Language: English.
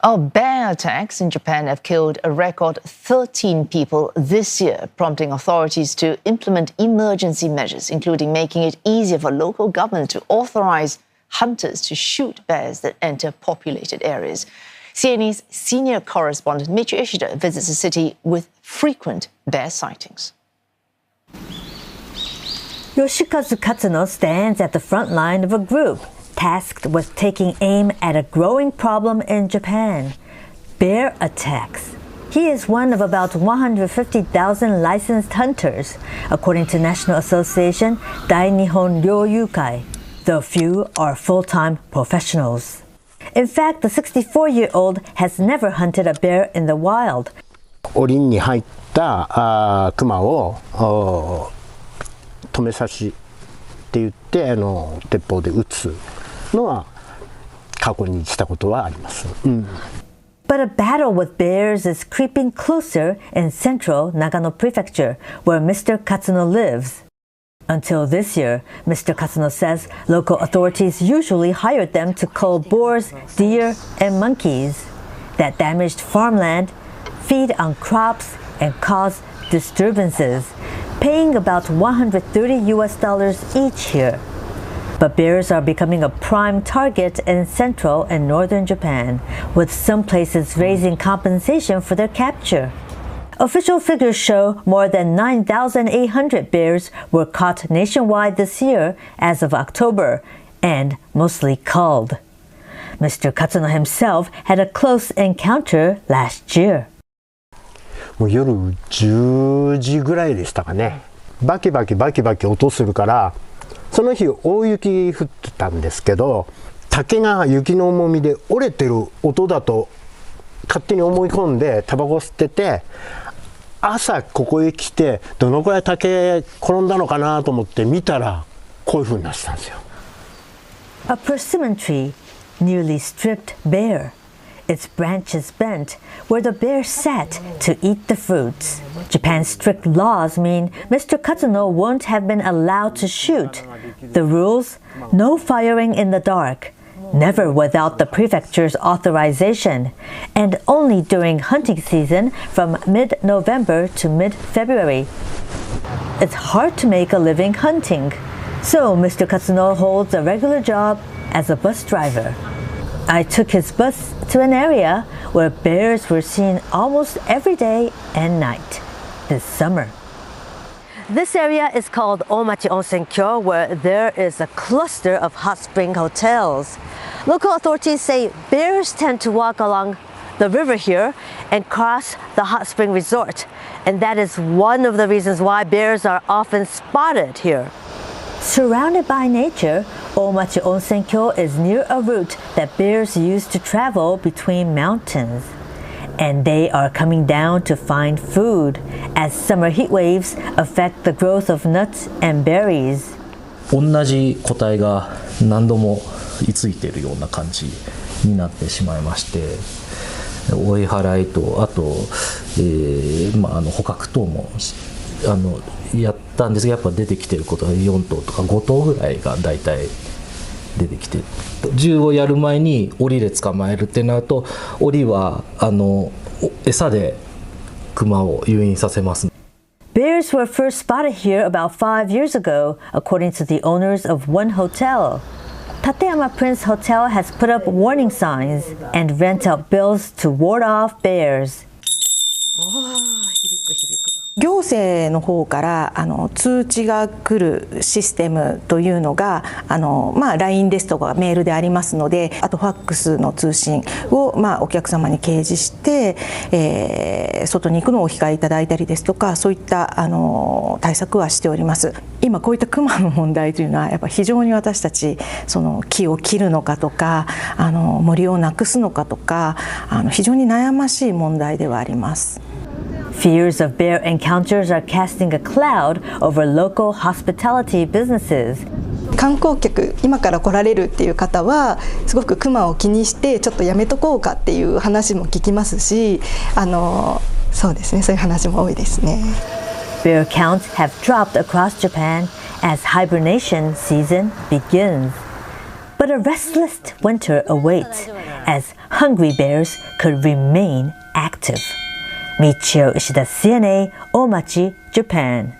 Bear attacks in Japan have killed a record 13 people this year, prompting authorities to implement emergency measures, including making it easier for local governments to authorize hunters to shoot bears that enter populated areas. CNE's senior correspondent Michiyo Ishida visits a city with frequent bear sightings. Yoshikazu Katsuno stands at the front line of a group tasked with taking aim at a growing problem in Japan: bear attacks. He is one of about 150,000 licensed hunters, according to National Association Dainihon Ryoyukai, though few are full-time professionals. In fact, the 64-year-old has never hunted a bear in the wild. 檻に入ったクマを止めさしって言って鉄砲で撃つのは過去にしたことはあります。But a battle with bears is creeping closer in central Nagano Prefecture, where Mr. Katsuno lives. Until this year, Mr. Katsuno says local authorities usually hired them to cull boars, deer, and monkeys that damaged farmland, feed on crops, and cause disturbances, paying about $130 each year. But bears are becoming a prime target in central and northern Japan, with some places raising compensation for their capture. Official figures show more than 9,800 bears were caught nationwide this year as of October, and mostly culled. Mr. Katsuno himself had a close encounter last year. もう夜10時ぐらいでしたかね。バキバキ音するから、その日大雪降ってたんですけど、竹が雪の重みで折れてる音だと勝手に思い込んでタバコ吸ってて、朝ここへ来てどのくらい竹転んだのかなと思って見たらこういう風になってたんですよ。A persimmon tree nearly stripped bare, its branches bent where the bear sat to eat the fruits. Japan's strict laws mean Mr. Katsuno won't have been allowed to shoot. The rules: no firing in the dark, never without the prefecture's authorization, and only during hunting season from mid-November to mid-February. It's hard to make a living hunting, so Mr. Katsuno holds a regular job as a bus driver. I took his bus to an area where bears were seen almost every day and night this summer. This area is called Omachi Onsenkyo, where there is a cluster of hot spring hotels. Local authorities say bears tend to walk along the river here and cross the hot spring resort, and that is one of the reasons why bears are often spotted here. Surrounded by nature, Omachi Onsenkyo is near a route that bears use to travel between mountains. And they are coming down to find food as summer heat waves affect the growth of nuts and berries. 同じ個体が何度も居ついているような感じになってしまいまして、追い払いとあと、捕獲等もやったんですが、やっぱ出てきてることが4頭とか5頭ぐらいが大体出てきて、銃をやる前に檻で捕まえるってなると、檻は餌でクマを誘引させます。Bears were first spotted here about 5 years ago, according to the owners of one hotel. Tateyama Prince Hotel has put up warning signs and rent out bills to ward off bears. 行政の方から通知が来るシステムというのがLINE ですとかメールでありますので、あとファックスの通信をお客様に掲示して、外に行くのをお控えいただいたりですとか、そういった対策はしております。今こういったクマの問題というのはやっぱ非常に私たちその木を切るのかとか森をなくすのかとか非常に悩ましい問題ではあります。Fears of bear encounters are casting a cloud over local hospitality businesses. 観光客今から来られるっていう方はすごくクマを気にしてちょっとやめとこうかっていう話も聞きますし、そうですね、そういう話も多いですね。Bear counts have dropped across Japan as hibernation season begins. But a restless winter awaits as hungry bears could remain active. Michiyo, Ishida, CNA, Omachi, Japan.